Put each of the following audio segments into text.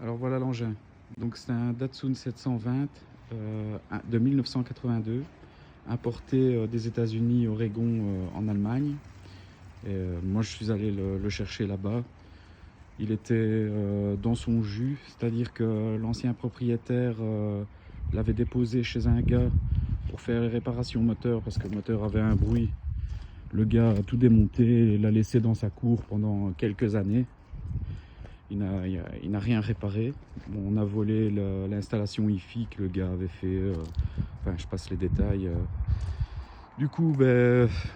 Alors voilà l'engin. Donc c'est un Datsun 720 de 1982, importé des États-Unis, Oregon, en Allemagne. Moi je suis allé le chercher là-bas. Il était dans son jus, c'est-à-dire que l'ancien propriétaire l'avait déposé chez un gars pour faire les réparations moteur parce que le moteur avait un bruit. Le gars a tout démonté et l'a laissé dans sa cour pendant quelques années. Il n'a rien réparé. Bon, on a volé l'installation Hi-Fi que le gars avait fait. Enfin, je passe les détails. Du coup,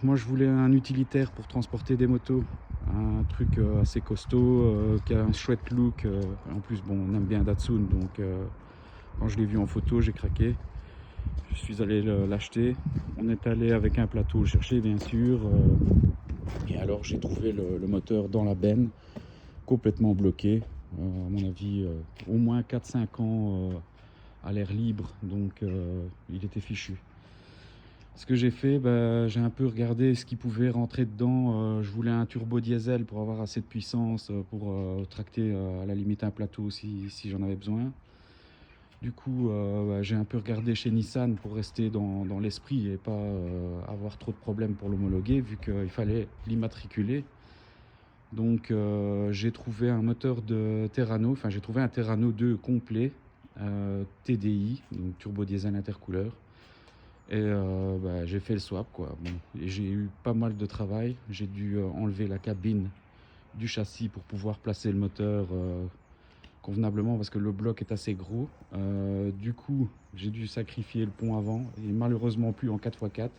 moi je voulais un utilitaire pour transporter des motos. Un truc assez costaud, qui a un chouette look. En plus, bon, on aime bien Datsun, donc quand je l'ai vu en photo, j'ai craqué. Je suis allé l'acheter. On est allé avec un plateau le chercher, bien sûr. Et alors, j'ai trouvé le moteur dans la benne, complètement bloqué. À mon avis, au moins 4-5 ans à l'air libre, donc il était fichu. Ce que j'ai fait, j'ai un peu regardé ce qui pouvait rentrer dedans. Je voulais un turbo diesel pour avoir assez de puissance pour tracter à la limite un plateau si j'en avais besoin. Du coup, j'ai un peu regardé chez Nissan pour rester dans l'esprit et pas avoir trop de problèmes pour l'homologuer, vu qu'il fallait l'immatriculer. Donc j'ai trouvé un moteur de Terrano, enfin j'ai trouvé un Terrano 2 complet, TDI, donc turbo diesel intercouleur. Et j'ai fait le swap quoi. Bon, et j'ai eu pas mal de travail. J'ai dû enlever la cabine du châssis pour pouvoir placer le moteur convenablement parce que le bloc est assez gros. Du coup, j'ai dû sacrifier le pont avant et malheureusement plus en 4x4.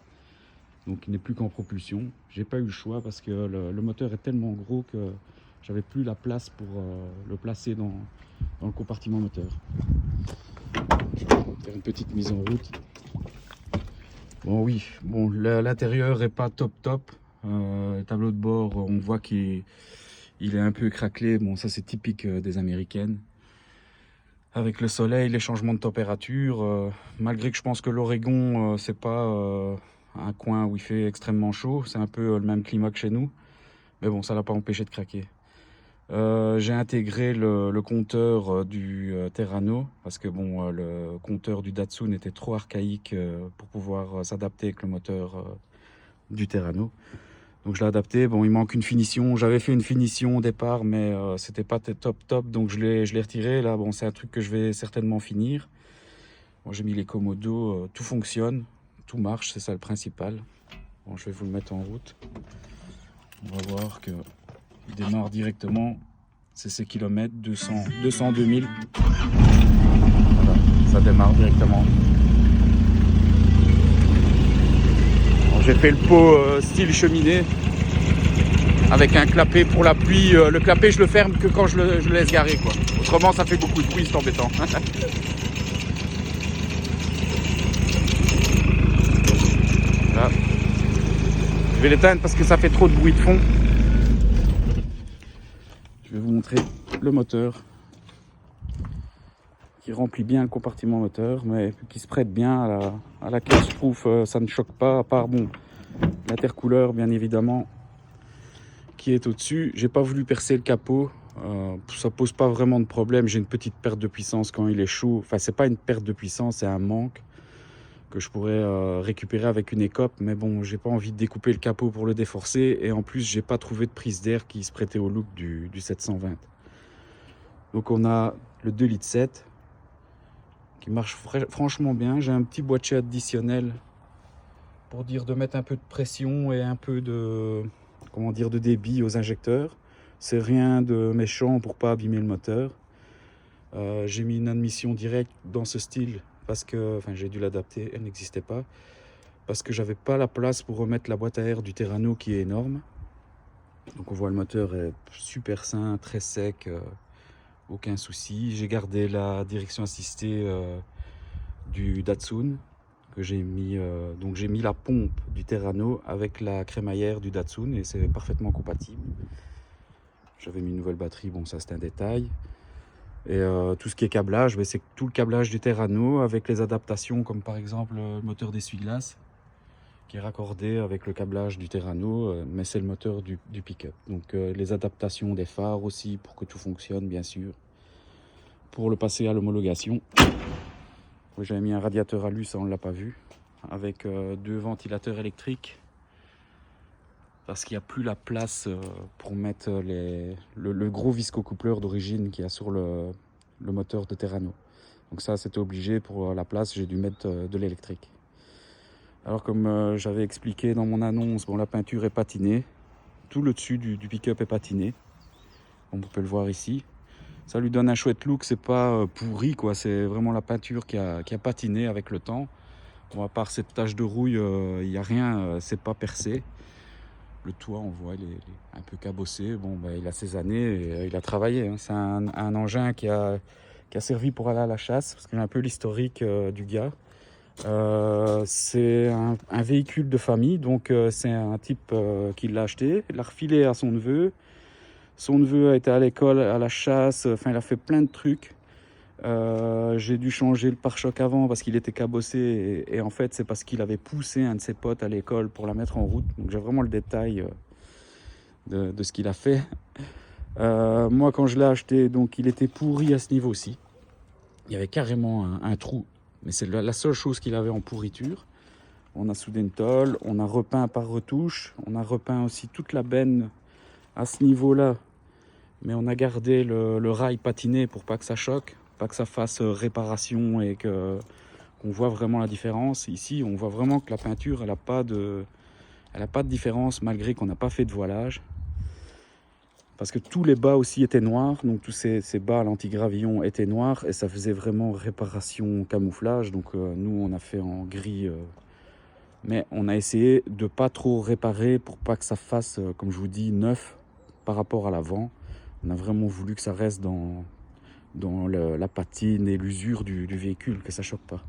Donc il n'est plus qu'en propulsion. J'ai pas eu le choix parce que le moteur est tellement gros que j'avais plus la place pour le placer dans le compartiment moteur. Je vais faire une petite mise en route. Bon oui, bon l'intérieur est pas top. Le tableau de bord, on voit qu'il est un peu craquelé. Bon, ça c'est typique des américaines. Avec le soleil, les changements de température, malgré que je pense que l'Oregon c'est pas un coin où il fait extrêmement chaud, c'est un peu le même climat que chez nous, mais bon, ça l'a pas empêché de craquer. J'ai intégré le compteur du Terrano parce que bon, le compteur du Datsun était trop archaïque pour pouvoir s'adapter avec le moteur du Terrano. Donc je l'ai adapté. Bon, il manque une finition. J'avais fait une finition au départ, mais c'était pas top. Donc je l'ai retiré. Là, bon, c'est un truc que je vais certainement finir. Bon, j'ai mis les commodos, tout fonctionne, tout marche, c'est ça le principal. Bon, je vais vous le mettre en route. On va voir que il démarre directement. C'est ses kilomètres, 200 2000. Voilà, ça démarre directement. J'ai fait le pot style cheminée avec un clapet pour la pluie. Le clapet, je le ferme que quand je le laisse garer, quoi. Autrement, ça fait beaucoup de bruit, c'est embêtant. Là. Je vais l'éteindre parce que ça fait trop de bruit de fond. Je vais vous montrer le moteur qui remplit bien le compartiment moteur, mais qui se prête bien à la caisse. Je trouve ça ne choque pas, à part bon, l'intercouleur bien évidemment qui est au-dessus. J'ai pas voulu percer le capot, ça pose pas vraiment de problème. J'ai une petite perte de puissance quand il est chaud. Enfin, c'est pas une perte de puissance, c'est un manque que je pourrais récupérer avec une écope, mais bon, j'ai pas envie de découper le capot pour le déforcer, et en plus j'ai pas trouvé de prise d'air qui se prêtait au look du 720. Donc on a le 2,7 litres qui marche franchement bien. J'ai un petit boîtier additionnel pour dire de mettre un peu de pression et un peu de, comment dire, de débit aux injecteurs. C'est rien de méchant pour pas abîmer le moteur. J'ai mis une admission directe dans ce style parce que, enfin, j'ai dû l'adapter, elle n'existait pas parce que j'avais pas la place pour remettre la boîte à air du Terrano qui est énorme. Donc on voit le moteur est super sain, très sec, aucun souci. J'ai gardé la direction assistée du Datsun que j'ai mis, donc j'ai mis la pompe du Terrano avec la crémaillère du Datsun et c'est parfaitement compatible. J'avais mis une nouvelle batterie, bon ça c'est un détail. Et tout ce qui est câblage, c'est tout le câblage du Terrano avec les adaptations comme par exemple le moteur d'essuie-glace qui est raccordé avec le câblage du Terrano, mais c'est le moteur du pick-up. Donc les adaptations des phares aussi pour que tout fonctionne bien sûr. pour le passer à l'homologation. J'avais mis un radiateur alu, ça on ne l'a pas vu, avec 2 ventilateurs électriques, parce qu'il n'y a plus la place pour mettre le gros viscocoupleur d'origine qu'il y a sur le moteur de Terrano. Donc ça, c'était obligé, pour la place, j'ai dû mettre de l'électrique. Alors comme j'avais expliqué dans mon annonce, bon, la peinture est patinée, tout le dessus du pick-up est patiné, on peut le voir ici. Ça lui donne un chouette look, c'est pas pourri quoi, c'est vraiment la peinture qui a patiné avec le temps. Bon, à part cette tache de rouille, il n'y a rien, c'est pas percé. Le toit, on voit, il est un peu cabossé. Bon, ben, il a ses années et il a travaillé. Hein. C'est un engin qui a servi pour aller à la chasse, parce qu'il a un peu l'historique du gars. C'est un véhicule de famille, donc c'est un type qui l'a acheté, il l'a refilé à son neveu. Son neveu a été à l'école, à la chasse, enfin il a fait plein de trucs. J'ai dû changer le pare-choc avant parce qu'il était cabossé et en fait c'est parce qu'il avait poussé un de ses potes à l'école pour la mettre en route. Donc j'ai vraiment le détail de ce qu'il a fait. Moi quand je l'ai acheté, donc il était pourri à ce niveau-ci. Il y avait carrément un trou, mais c'est la seule chose qu'il avait en pourriture. On a soudé une tôle, on a repeint par retouche, on a repeint aussi toute la benne à ce niveau-là, mais on a gardé le rail patiné pour pas que ça choque, pas que ça fasse réparation et qu'on voit vraiment la différence. Ici, on voit vraiment que la peinture, elle n'a pas de différence malgré qu'on n'a pas fait de voilage. Parce que tous les bas aussi étaient noirs, donc tous ces bas à l'antigravillon étaient noirs et ça faisait vraiment réparation camouflage. Donc nous, on a fait en gris. Mais on a essayé de pas trop réparer pour pas que ça fasse, comme je vous dis, neuf par rapport à l'avant. On a vraiment voulu que ça reste dans la patine et l'usure du véhicule, que ça choque pas.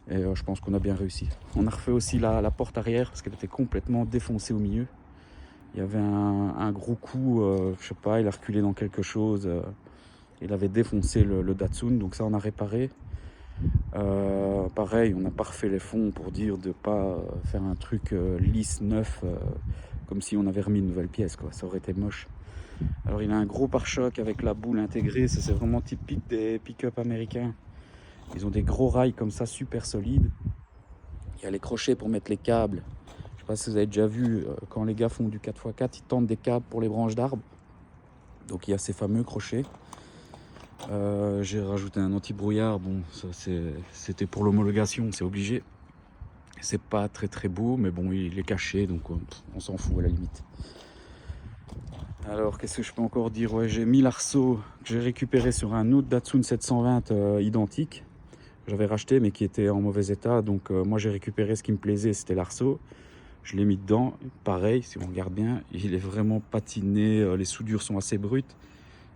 Et je pense qu'on a bien réussi. On a refait aussi la porte arrière parce qu'elle était complètement défoncée au milieu. Il y avait un gros coup, je sais pas, il a reculé dans quelque chose. Il avait défoncé le Datsun, donc ça on a réparé. Pareil, on n'a pas refait les fonds pour dire de pas faire un truc lisse, neuf, comme si on avait remis une nouvelle pièce, quoi. Ça aurait été moche. Alors il a un gros pare-choc avec la boule intégrée, ça c'est vraiment typique des pick-up américains. Ils ont des gros rails comme ça, super solides. Il y a les crochets pour mettre les câbles. Je sais pas si vous avez déjà vu, quand les gars font du 4x4, ils tendent des câbles pour les branches d'arbres. Donc il y a ces fameux crochets. J'ai rajouté un anti-brouillard, bon ça c'était pour l'homologation, c'est obligé. C'est pas très très beau, mais bon il est caché, donc on s'en fout à la limite. Alors qu'est-ce que je peux encore dire? Ouais, j'ai mis l'arceau que j'ai récupéré sur un autre Datsun 720 identique. J'avais racheté mais qui était en mauvais état, donc moi j'ai récupéré ce qui me plaisait, c'était l'arceau. Je l'ai mis dedans, pareil, si on regarde bien, il est vraiment patiné, les soudures sont assez brutes,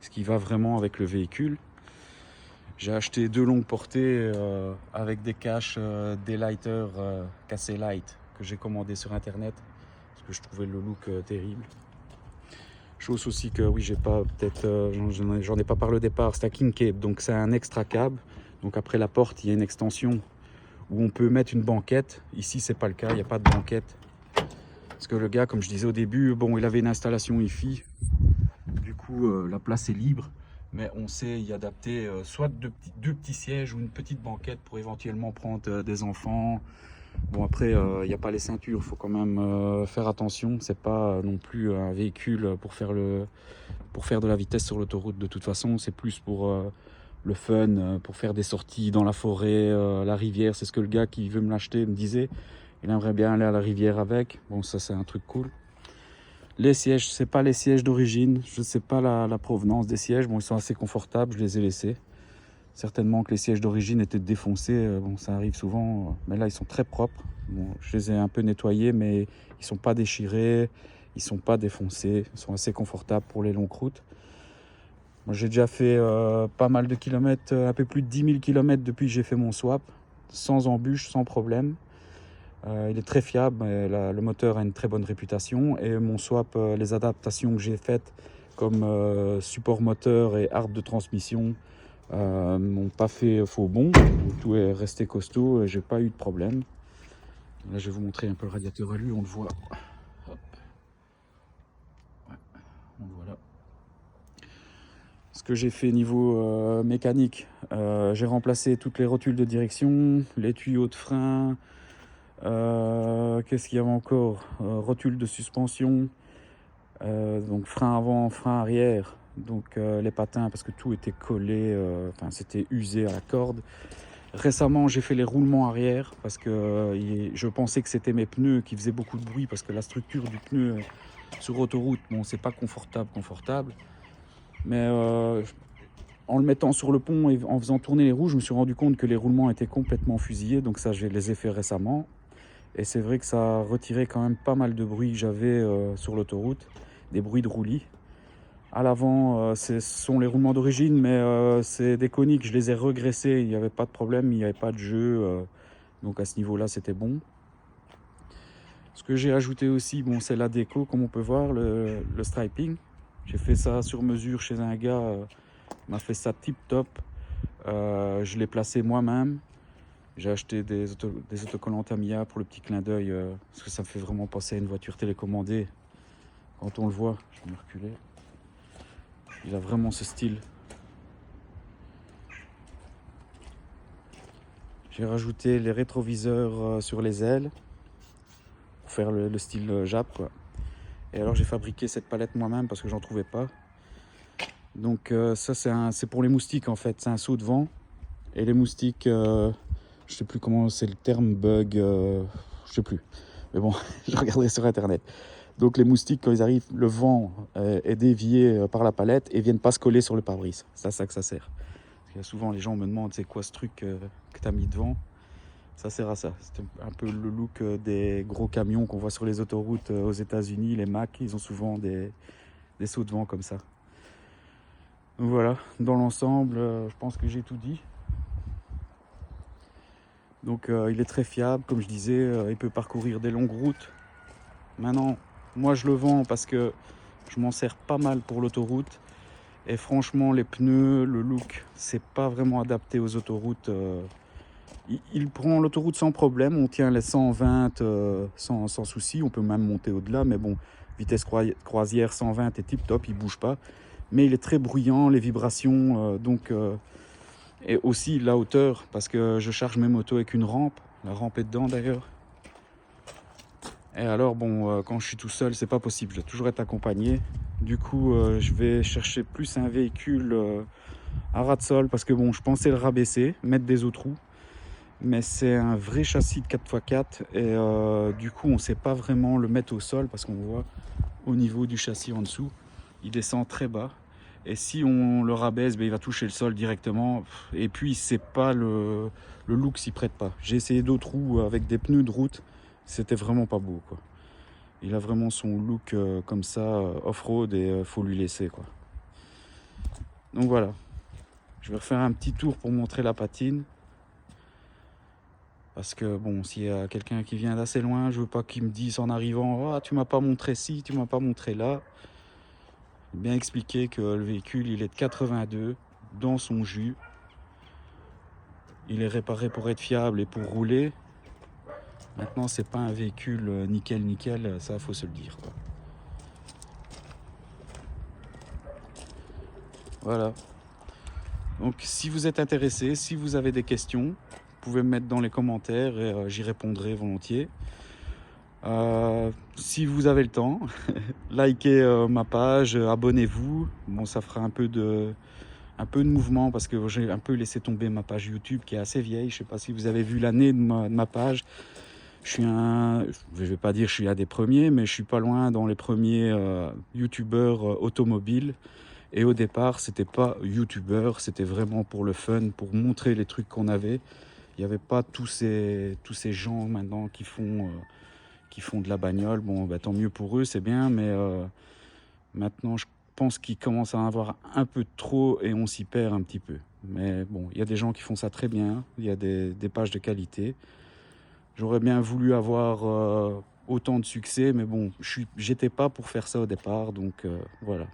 ce qui va vraiment avec le véhicule. J'ai acheté 2 longues portées avec des caches, des lighters KC Light que j'ai commandé sur internet parce que je trouvais le look terrible. Chose aussi que oui, j'ai pas peut-être j'en ai pas parlé au départ, c'est un King Cape, donc c'est un extra câble. Donc après la porte, il y a une extension où on peut mettre une banquette. Ici, c'est pas le cas, il n'y a pas de banquette. Parce que le gars, comme je disais au début, bon, il avait une installation Wi-Fi. Du coup, la place est libre. Mais on sait y adapter soit deux petits sièges ou une petite banquette pour éventuellement prendre des enfants. Bon, après, il n'y a pas les ceintures, il faut quand même faire attention. C'est pas non plus un véhicule pour faire de la vitesse sur l'autoroute. De toute façon, c'est plus pour le fun, pour faire des sorties dans la forêt, la rivière. C'est ce que le gars qui veut me l'acheter me disait. Il aimerait bien aller à la rivière avec. Bon, ça, c'est un truc cool. Les sièges, c'est pas les sièges d'origine. Je ne sais pas la provenance des sièges. Bon, ils sont assez confortables, je les ai laissés. Certainement que les sièges d'origine étaient défoncés. Bon, ça arrive souvent. Mais là, ils sont très propres. Bon, je les ai un peu nettoyés, mais ils sont pas déchirés. Ils sont pas défoncés. Ils sont assez confortables pour les longues routes. Moi, j'ai déjà fait pas mal de kilomètres, un peu plus de 10 000 kilomètres depuis que j'ai fait mon swap. Sans embûche, sans problème. Il est très fiable, le moteur a une très bonne réputation et mon swap, les adaptations que j'ai faites comme support moteur et arbre de transmission m'ont pas fait faux bond. Tout est resté costaud et j'ai pas eu de problème. Là, je vais vous montrer un peu le radiateur à lui, on le voit. Hop. Ouais, on le voit là. ce que j'ai fait niveau mécanique, j'ai remplacé toutes les rotules de direction, les tuyaux de frein, qu'est-ce qu'il y avait encore, rotules de suspension, donc frein avant, frein arrière, donc les patins parce que tout était collé, enfin c'était usé à la corde. Récemment j'ai fait les roulements arrière parce que je pensais que c'était mes pneus qui faisaient beaucoup de bruit parce que la structure du pneu sur autoroute, bon c'est pas confortable, mais en le mettant sur le pont et en faisant tourner les roues, je me suis rendu compte que les roulements étaient complètement fusillés, donc ça je les ai fait récemment. Et c'est vrai que ça a retiré quand même pas mal de bruit que j'avais sur l'autoroute, des bruits de roulis. À l'avant, ce sont les roulements d'origine, mais c'est des coniques, je les ai regraissés, il n'y avait pas de problème, il n'y avait pas de jeu, donc à ce niveau-là c'était bon. Ce que j'ai ajouté aussi, bon, c'est la déco, comme on peut voir, le striping. J'ai fait ça sur mesure chez un gars, il m'a fait ça tip top. Je l'ai placé moi-même. J'ai acheté des autocollants Tamiya pour le petit clin d'œil, parce que ça me fait vraiment penser à une voiture télécommandée. Quand on le voit, je vais me reculer. Il a vraiment ce style. J'ai rajouté les rétroviseurs sur les ailes pour faire le style Jap, quoi. Et alors j'ai fabriqué cette palette moi-même parce que j'en trouvais pas. Donc ça c'est pour les moustiques en fait, c'est un saut de vent. Et les moustiques, je sais plus comment c'est le terme, bug, je sais plus. Mais bon, je regarderai sur internet. Donc les moustiques, quand ils arrivent, le vent est dévié par la palette et viennent pas se coller sur le pare-brise. C'est à ça que ça sert. Parce que souvent les gens me demandent c'est quoi ce truc que tu as mis devant. Ça sert à ça. C'est un peu le look des gros camions qu'on voit sur les autoroutes aux États-Unis. Les Mack, ils ont souvent des sauts de vent comme ça. Donc voilà, dans l'ensemble, je pense que j'ai tout dit. Donc il est très fiable, comme je disais, il peut parcourir des longues routes. Maintenant, moi je le vends parce que je m'en sers pas mal pour l'autoroute. Et franchement, les pneus, le look, c'est pas vraiment adapté aux autoroutes. Il prend l'autoroute sans problème, on tient les 120 sans souci, on peut même monter au-delà, mais bon, vitesse croisière 120 est tip top, il bouge pas. Mais il est très bruyant, les vibrations, et aussi la hauteur, parce que je charge mes motos avec une rampe, la rampe est dedans d'ailleurs. Et alors bon, quand je suis tout seul, c'est pas possible, je dois toujours être accompagné. Du coup, je vais chercher plus un véhicule à ras de sol, parce que bon, je pensais le rabaisser, mettre des autres roues. Mais c'est un vrai châssis de 4x4 et du coup on sait pas vraiment le mettre au sol parce qu'on voit au niveau du châssis en dessous il descend très bas et si on le rabaisse il va toucher le sol directement et puis c'est pas le look s'y prête pas. J'ai essayé d'autres roues avec des pneus de route, c'était vraiment pas beau quoi. Il a vraiment son look comme ça off-road et faut lui laisser quoi. Donc voilà, je vais refaire un petit tour pour montrer la patine. Parce que bon, s'il y a quelqu'un qui vient d'assez loin, je veux pas qu'il me dise en arrivant « Ah, tu m'as pas montré ci, tu m'as pas montré là ». Bien expliquer que le véhicule, il est de 82, dans son jus. Il est réparé pour être fiable et pour rouler. Maintenant, c'est pas un véhicule nickel, ça, faut se le dire, quoi. Voilà. Donc, si vous êtes intéressé, si vous avez des questions, vous pouvez me mettre dans les commentaires et j'y répondrai volontiers. Si vous avez le temps, likez ma page, abonnez-vous. Bon, ça fera un peu de mouvement parce que j'ai un peu laissé tomber ma page YouTube qui est assez vieille. Je sais pas si vous avez vu l'année de ma page. Je vais pas dire que je suis un des premiers, mais je suis pas loin dans les premiers youtubeurs automobiles. Et au départ, c'était pas youtubeur, c'était vraiment pour le fun, pour montrer les trucs qu'on avait. Il n'y avait pas tous ces gens maintenant qui font de la bagnole. Bon, bah, tant mieux pour eux, c'est bien, mais maintenant, je pense qu'ils commencent à en avoir un peu trop et on s'y perd un petit peu. Mais bon, il y a des gens qui font ça très bien, il y a des pages de qualité. J'aurais bien voulu avoir autant de succès, mais bon, j'étais pas pour faire ça au départ, donc voilà.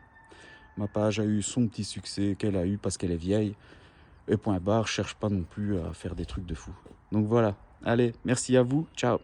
Ma page a eu son petit succès qu'elle a eu parce qu'elle est vieille. Et point barre, je cherche pas non plus à faire des trucs de fou. Donc voilà, allez, merci à vous, ciao.